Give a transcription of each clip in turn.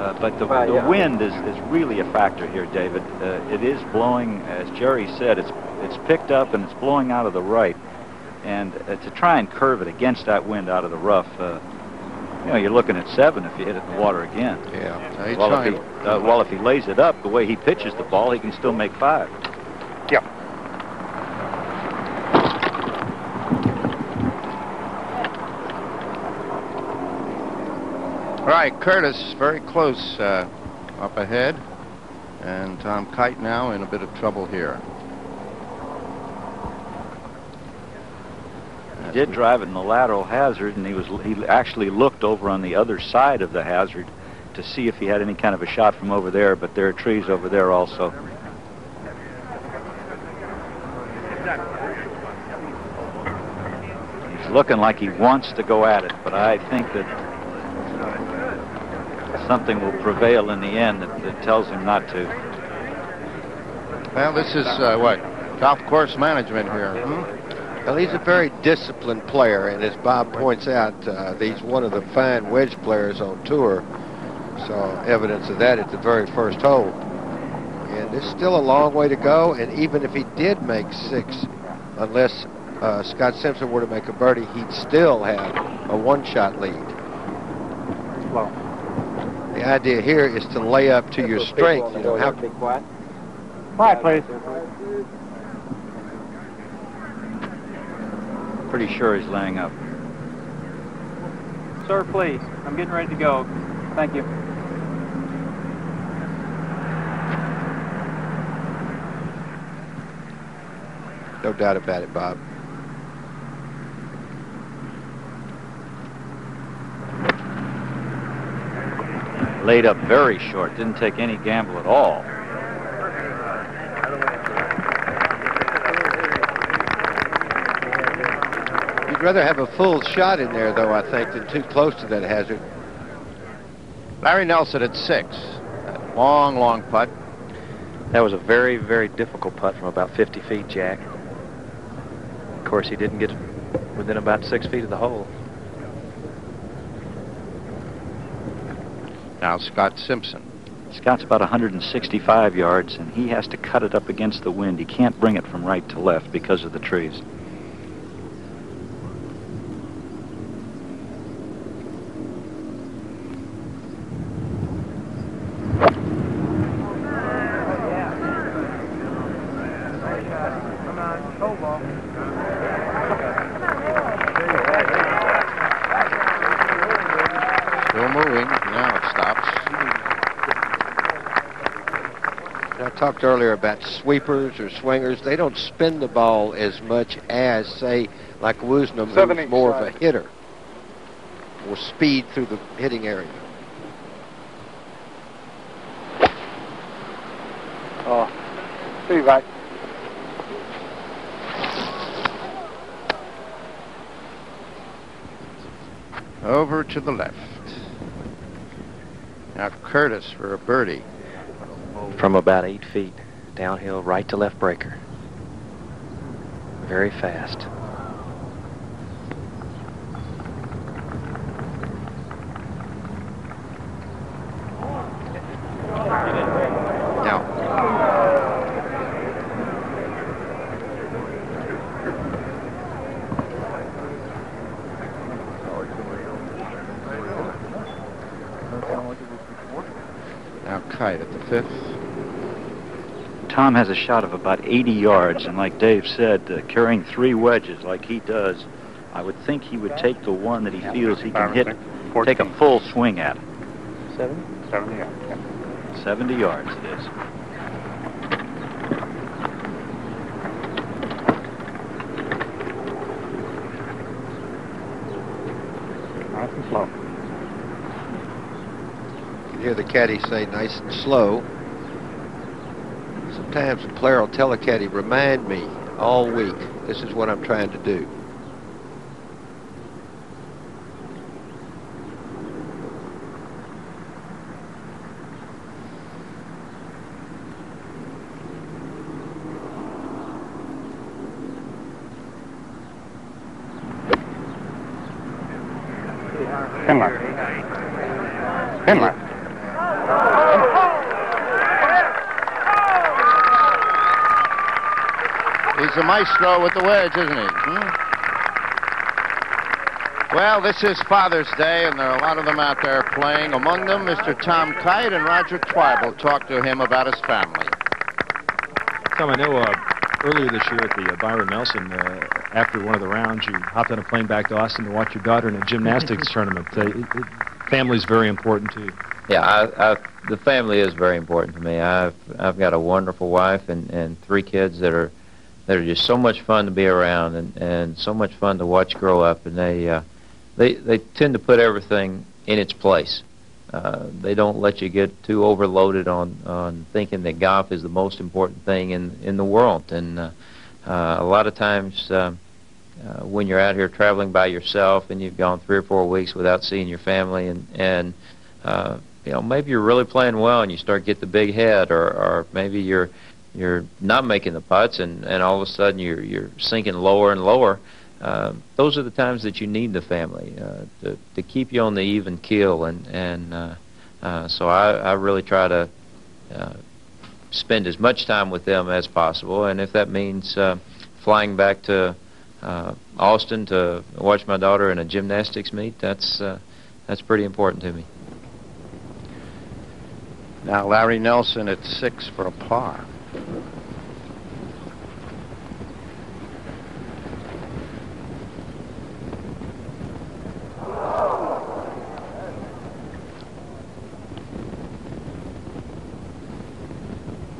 But the wind is really a factor here, David. It is blowing, as Jerry said, it's picked up and it's blowing out of the right. And to try and curve it against that wind out of the rough, you know, you're looking at 7 if you hit it in the water again. Yeah. Well, if he lays it up the way he pitches the ball, he can still make 5. Yeah. All right, Curtis, very close up ahead. And Tom Kite now in a bit of trouble here. He did drive it in the lateral hazard, and he actually looked over on the other side of the hazard to see if he had any kind of a shot from over there, but there are trees over there also. He's looking like he wants to go at it, but I think that something will prevail in the end that tells him not to. Well, this is what? Golf course management here. Well, he's a very disciplined player, and as Bob points out, he's one of the fine wedge players on tour. So evidence of that at the very first hole. And there's still a long way to go, and even if he did make 6, unless Scott Simpson were to make a birdie, he'd still have a 1-shot lead. Slow. The idea here is to lay up to your strength. You know, how quiet, please. Pretty sure he's laying up. Sir, please. I'm getting ready to go. Thank you. No doubt about it, Bob. Laid up very short, didn't take any gamble at all. You'd rather have a full shot in there, though, I think, than too close to that hazard. Larry Nelson at 6. That long, long putt. That was a very, very difficult putt from about 50 feet, Jack. Of course, he didn't get within about 6 feet of the hole. Now Scott Simpson. Scott's about 165 yards, and he has to cut it up against the wind. He can't bring it from right to left because of the trees. Still moving. Now it stops. I talked earlier about sweepers or swingers. They don't spin the ball as much as, say, like Woosnam, who's more of a hitter. More speed through the hitting area. Oh, see you back. Over to the left. Now Curtis for a birdie. From about 8 feet, downhill, right to left breaker. Very fast. Now. Now Kite at the 5th. Tom has a shot of about 80 yards, and like Dave said, carrying 3 wedges like he does, I would think he would take the one that he feels he can hit, take a full swing at. 70? 70, yeah. 70 yards it is. Nice and slow. You can hear the caddy say nice and slow. Sometimes a player will tell a caddy, remind me all week, this is what I'm trying to do. Pin left. Pin left. the maestro with the wedge, isn't he? Well, this is Father's Day, and there are a lot of them out there playing. Among them, Mr. Tom Kite and Roger Twyble talked to him about his family. Tom, I know earlier this year at the Byron Nelson, after one of the rounds, you hopped on a plane back to Austin to watch your daughter in a gymnastics tournament. Family's very important to you. Yeah, the family is very important to me. I've got a wonderful wife and 3 kids that are just so much fun to be around and so much fun to watch grow up, and they tend to put everything in its place. They don't let you get too overloaded on thinking that golf is the most important thing in the world. And a lot of times when you're out here traveling by yourself and you've gone 3 or 4 weeks without seeing your family, and you know, maybe you're really playing well and you start to get the big head, or maybe you're not making the putts and all of a sudden you're sinking lower and lower. Those are the times that you need the family to keep you on the even keel, and so I really try to spend as much time with them as possible, and if that means flying back to Austin to watch my daughter in a gymnastics meet, that's pretty important to me. Now Larry Nelson at 6 for a par.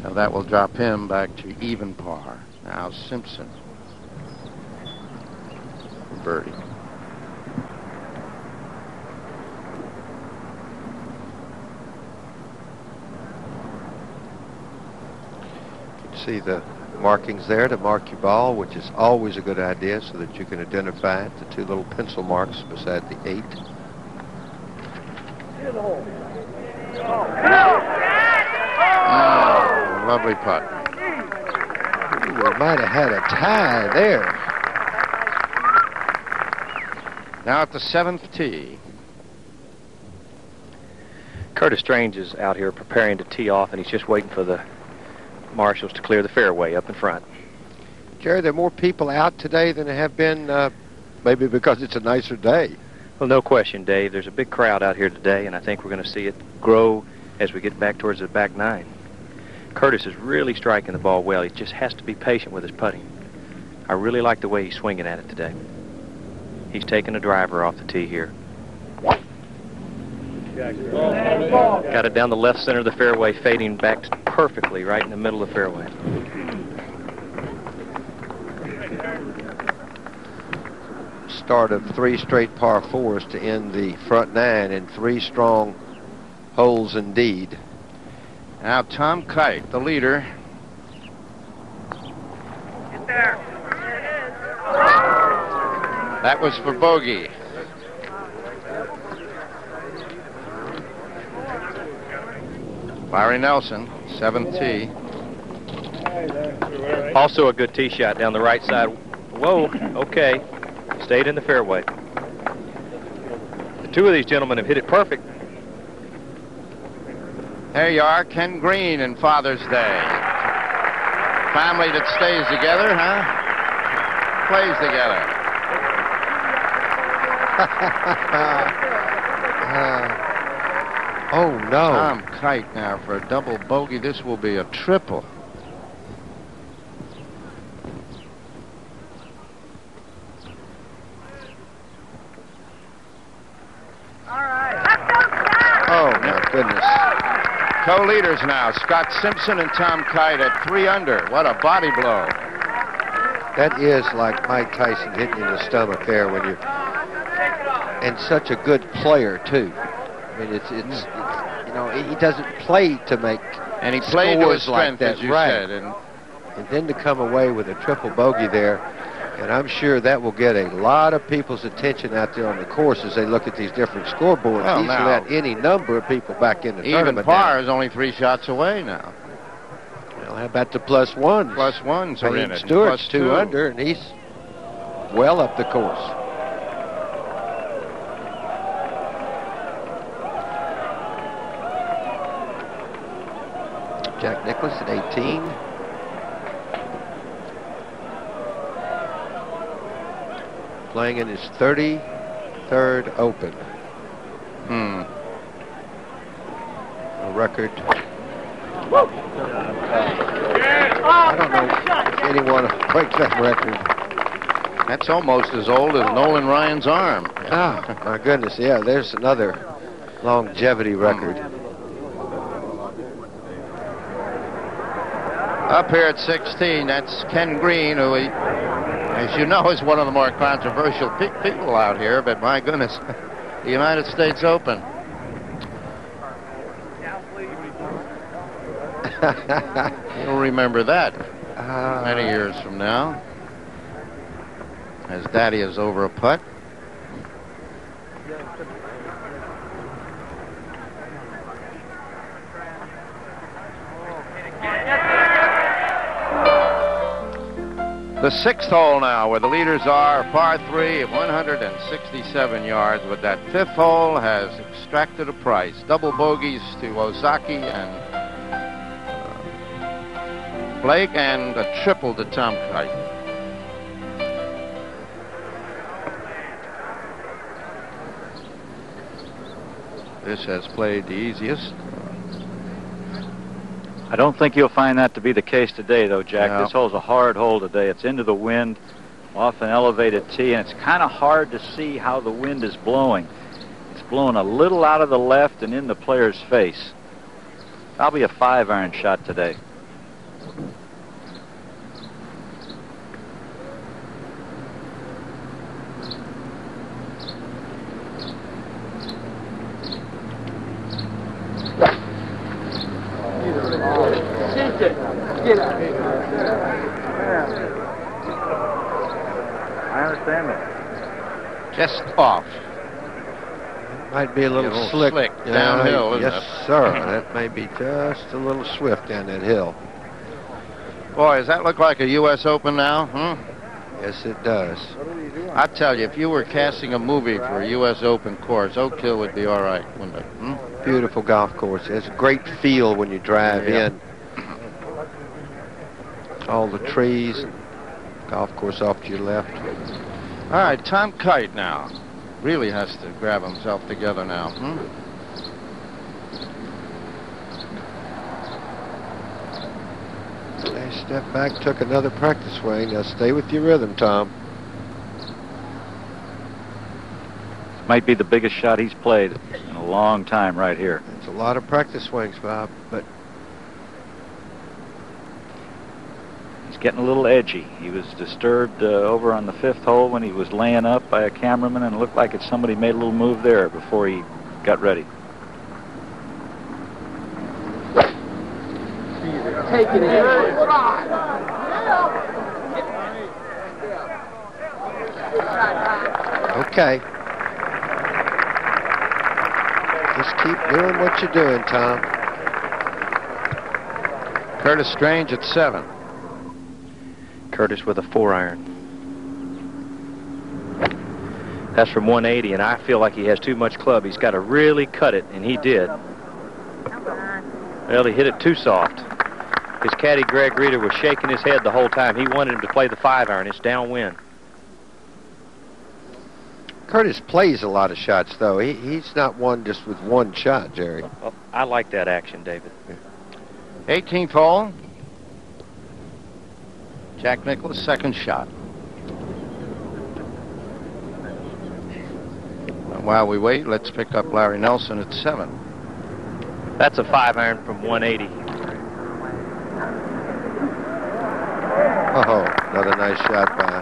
So that will drop him back to even par. Now Simpson for birdie. See the markings there to mark your ball, which is always a good idea so that you can identify it. The 2 little pencil marks beside the 8. Lovely putt. Ooh, we might have had a tie there. Now at the 7th tee. Curtis Strange is out here preparing to tee off, and he's just waiting for the marshals to clear the fairway up in front. Jerry, there are more people out today than there have been, maybe because it's a nicer day. Well, no question, Dave. There's a big crowd out here today, and I think we're going to see it grow as we get back towards the back 9. Curtis is really striking the ball well. He just has to be patient with his putting. I really like the way he's swinging at it today. He's taking a driver off the tee here. Got it down the left center of the fairway, fading back perfectly right in the middle of the fairway. Start of 3 straight par 4s to end the front 9 in 3 strong holes indeed. Now Tom Kite, the leader. Get there. That was for bogey. Larry Nelson, 7th tee. Also a good tee shot down the right side. Whoa, okay. Stayed in the fairway. The 2 of these gentlemen have hit it perfect. There you are, Ken Green and Father's Day. Family that stays together, huh? Plays together. Oh, no. Tom Kite now for a double bogey. This will be a triple. Oh, my goodness. Co-leaders now, Scott Simpson and Tom Kite at 3 under. What a body blow. That is like Mike Tyson hitting you in the stomach there when you... And such a good player, too. I mean, it's you know, he doesn't play to make and he played to his like strength, that, as you right. said. And then to come away with a triple bogey there, and I'm sure that will get a lot of people's attention out there on the course as they look at these different scoreboards. Well, He's now, let any number of people back in the tournament. Even par now. is only 3 shots away now. Well, how about the +1s? +1s are in it. Stewart's +2. 2 under, and he's well up the course. Jack Nicklaus at 18. playing in his 33rd Open. A record. I don't know if anyone breaks that record. That's almost as old as Nolan Ryan's arm. Oh, my goodness. Yeah, there's another longevity record. Up here at 16, that's Ken Green, who, as you know, is one of the more controversial people out here, but my goodness, the United States Open. You'll remember that many years from now, as Daddy is over a putt. The 6th hole now, where the leaders are, par 3 of 167 yards, but that 5th hole has extracted a price. Double bogeys to Ozaki and Blake, and a triple to Tom Kite. This has played the easiest. I don't think you'll find that to be the case today, though, Jack. Yeah. This hole's a hard hole today. It's into the wind, off an elevated tee, and it's kind of hard to see how the wind is blowing. It's blowing a little out of the left and in the player's face. Probably a 5-iron shot today. I understand that. Just off. Might be a little slick. Downhill, isn't yes, it? sir. That may be just a little swift down that hill. Boy, does that look like a U.S. Open now? Yes, it does. I tell you, if you were casting a movie for a U.S. Open course, Oak Hill would be all right, wouldn't it? Beautiful golf course. It's a great feel when you drive in. All the trees, golf course off to your left. All right, Tom Kite now. Really has to grab himself together now. They stepped back, took another practice swing. Now stay with your rhythm, Tom. Might be the biggest shot he's played in a long time right here. It's a lot of practice swings, Bob, but he's getting a little edgy. He was disturbed over on the 5th hole when he was laying up by a cameraman, and it looked like somebody made a little move there before he got ready. Taking it. okay. Just keep doing what you're doing, Tom. Curtis Strange at 7. Curtis with a 4-iron. That's from 180, and I feel like he has too much club. He's got to really cut it, and he did. Well, he hit it too soft. His caddy, Greg Reeder, was shaking his head the whole time. He wanted him to play the 5-iron. It's downwind. Curtis plays a lot of shots, though. He's not one just with one shot, Jerry. Well, I like that action, David. 18th hole. Jack Nicklaus, second shot. And while we wait, let's pick up Larry Nelson at 7. That's a 5-iron from 180. Oh, another nice shot by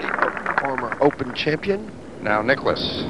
the former Open champion. Now Nicklaus.